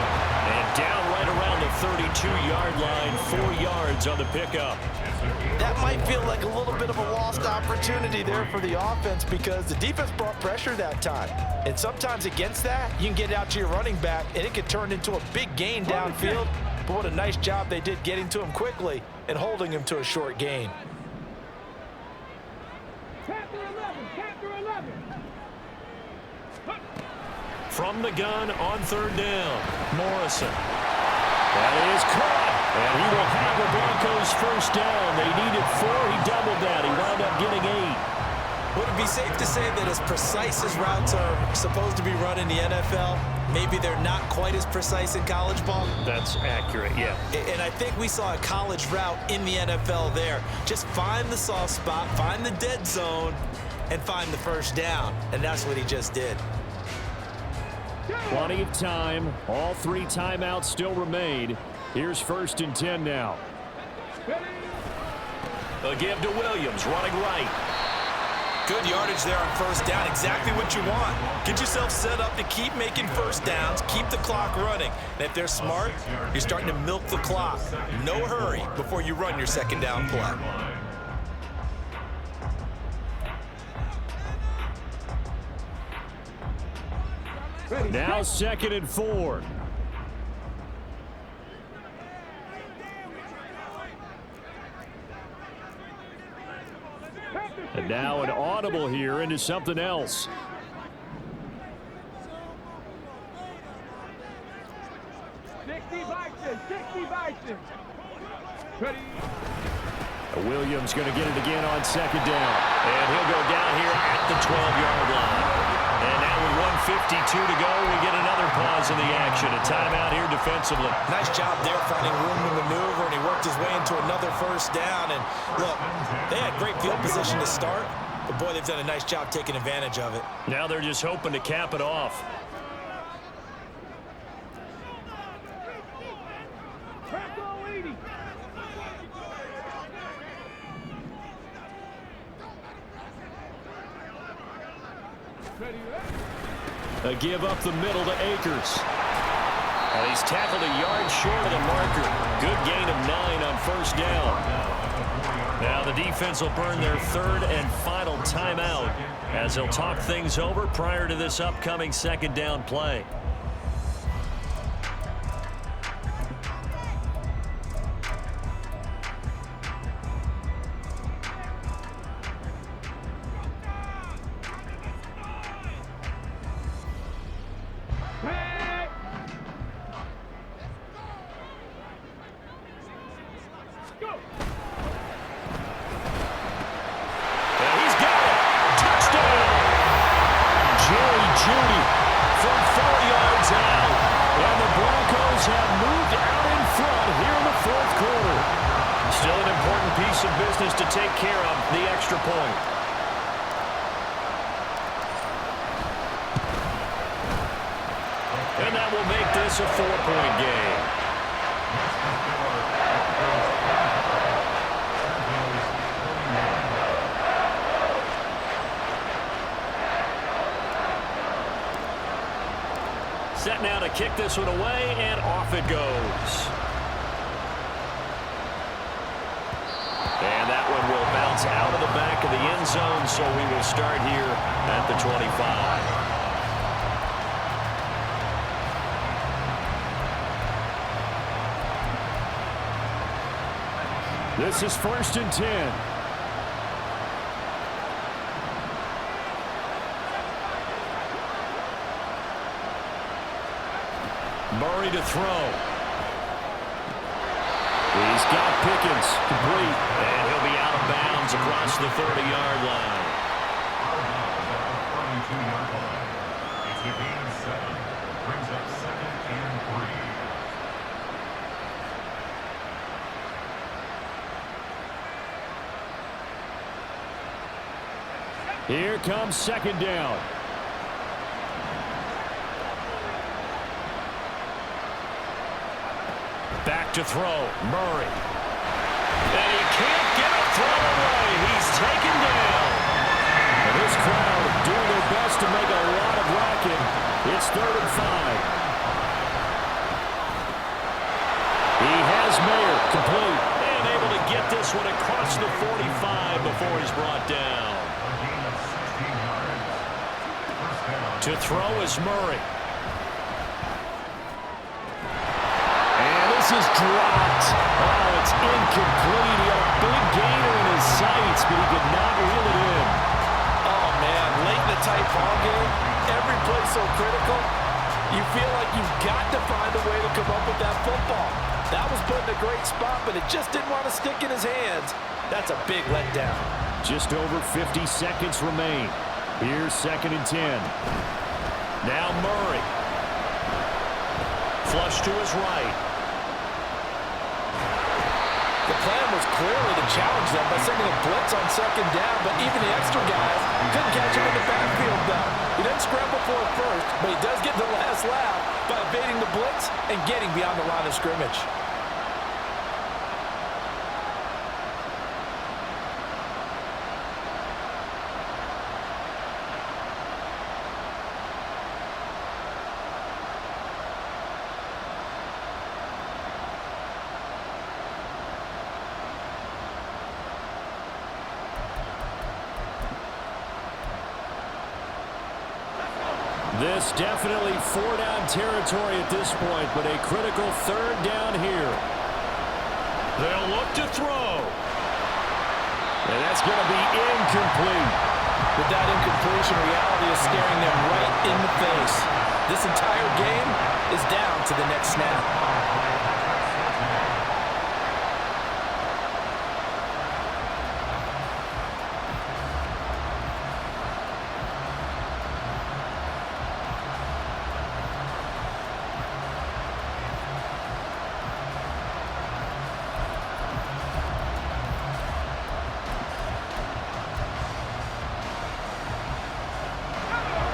And down right around the 32-yard line, 4 yards on the pickup. That might feel like a little bit of a lost opportunity there for the offense because the defense brought pressure that time. And sometimes against that, you can get out to your running back, and it could turn into a big gain downfield. But what a nice job they did getting to him quickly and holding him to a short gain. Chapter 11. From the gun on 3rd down, Morrison. That is caught. And he will have the Broncos 1st down. They needed 4. He doubled that. He wound up getting 8. Would it be safe to say that as precise as routes are supposed to be run in the NFL, maybe they're not quite as precise in college ball? That's accurate, yeah. And I think we saw a college route in the NFL there. Just find the soft spot, find the dead zone, and find the 1st down. And that's what he just did. Plenty of time. All 3 timeouts still remain. Here's 1st and 10 now. A give to Williams, running right. Good yardage there on 1st down. Exactly what you want. Get yourself set up to keep making 1st downs, keep the clock running. And if they're smart, you're starting to milk the clock. No hurry before you run your 2nd down play. Now 2nd and 4. And now an audible here into something else. Williams going to get it again on 2nd down. And he'll go down here at the 12-yard line. And now with 1:52 to go, we get another pause in the action. A timeout here defensively. Nice job there finding room to maneuver, and he worked his way into another 1st down. And look, they had great field position to start, but boy, they've done a nice job taking advantage of it. Now they're just hoping to cap it off. A give up the middle to Akers. And he's tackled a yard short of the marker. Good gain of 9 on first down. Now the defense will burn their third and final timeout as they'll talk things over prior to this upcoming second down play. To take care of the extra point. And that will make this a 4-point game. Set now to kick this one away, and off it goes. And that one will bounce out of the back of the end zone, so we will start here at the 25. This is 1st and 10. Murray to throw. He's got Pickens complete, and he'll be out of bounds across the 30-yard line. It's a gain of 7. Brings up 2nd and 3. Here comes 2nd down. Back to throw, Murray. And he can't get a throw away. He's taken down. And this crowd doing their best to make a lot of racket. It's 3rd and 5. He has Mayer complete. And able to get this one across the 45 before he's brought down. A gain of 16 yards. First down. To throw is Murray. This is dropped. Oh, it's incomplete. He had a big gainer in his sights, but he could not reel it in. Oh, man, late in the tight ball game, every play so critical, you feel like you've got to find a way to come up with that football. That was put in a great spot, but it just didn't want to stick in his hands. That's a big letdown. Just over 50 seconds remain. Here's 2nd and 10. Now Murray. Flush to his right. The plan was clearly to challenge them by sending a blitz on 2nd down, but even the extra guys couldn't catch him in the backfield, though. He doesn't scramble for it first, but he does get the last laugh by evading the blitz and getting beyond the line of scrimmage. This definitely 4-down territory at this point, but a critical 3rd down here. They'll look to throw. And that's going to be incomplete. But that incompletion reality is staring them right in the face. This entire game is down to the next snap.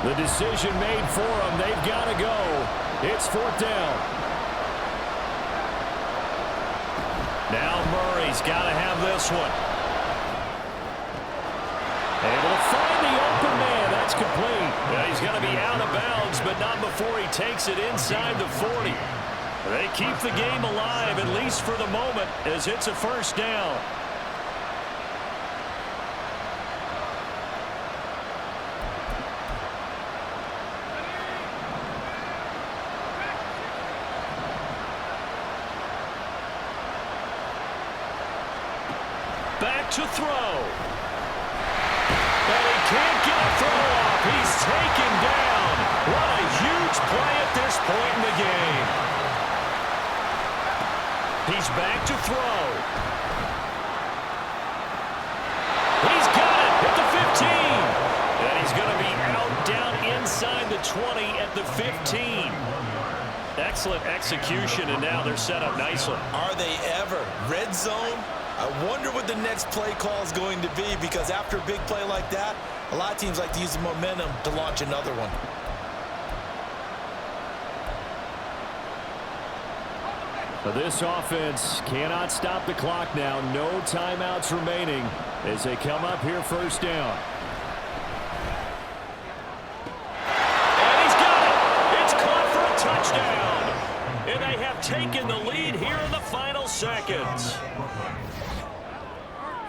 The decision made for them. They've got to go. It's 4th down. Now Murray's got to have this one. Able to find the open man. That's complete. Yeah, he's going to be out of bounds, but not before he takes it inside the 40. They keep the game alive, at least for the moment, as it's a first down. Back to throw. And he can't get a throw off. He's taken down. What a huge play at this point in the game. He's back to throw. He's got it at the 15. And he's going to be out down inside the 20 at the 15. Excellent execution, and now they're set up nicely. Are they ever? Red zone? I wonder what the next play call is going to be, because after a big play like that, a lot of teams like to use the momentum to launch another one. But this offense cannot stop the clock now. No timeouts remaining as they come up here first down. And he's got it. It's caught for a touchdown. And they have taken the lead here in the final seconds.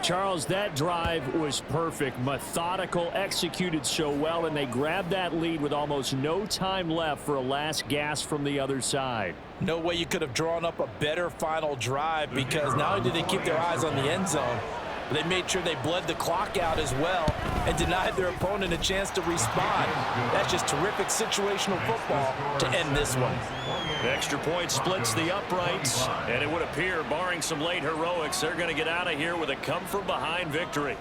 Charles, that drive was perfect, methodical, executed so well, and they grabbed that lead with almost no time left for a last gasp from the other side. No way you could have drawn up a better final drive, because not only did they keep their eyes on the end zone, but they made sure they bled the clock out as well and denied their opponent a chance to respond. That's just terrific situational football to end this one. The extra point splits the uprights, and it would appear, barring some late heroics, they're going to get out of here with a come-from-behind victory.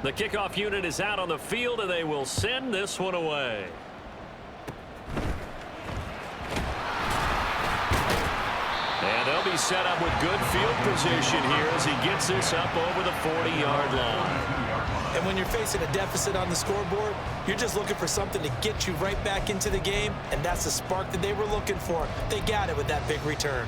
The kickoff unit is out on the field, and they will send this one away. And they'll be set up with good field position here as he gets this up over the 40-yard line. And when you're facing a deficit on the scoreboard, you're just looking for something to get you right back into the game, and that's the spark that they were looking for. They got it with that big return.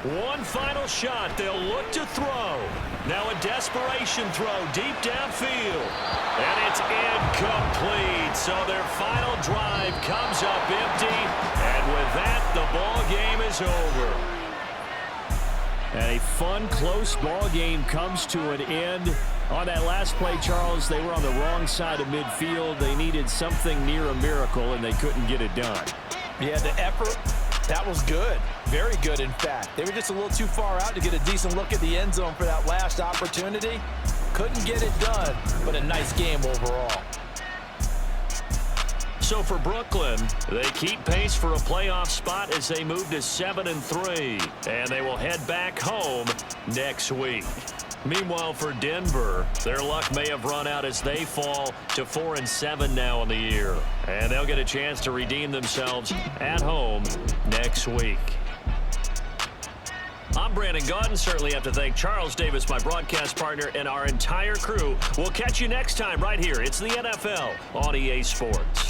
One final shot. They'll look to throw. Now a desperation throw deep downfield. And it's incomplete. So their final drive comes up empty. And with that, the ball game is over. And a fun, close ball game comes to an end. On that last play, Charles, they were on the wrong side of midfield. They needed something near a miracle, and they couldn't get it done. Yeah, the effort, that was good. Very good, in fact. They were just a little too far out to get a decent look at the end zone for that last opportunity. Couldn't get it done, but a nice game overall. So for Brooklyn, they keep pace for a playoff spot as they move to 7-3, and they will head back home next week. Meanwhile, for Denver, their luck may have run out as they fall to 4-7 now in the year, and they'll get a chance to redeem themselves at home next week. I'm Brandon Gaudin. Certainly have to thank Charles Davis, my broadcast partner, and our entire crew. We'll catch you next time right here. It's the NFL on EA Sports.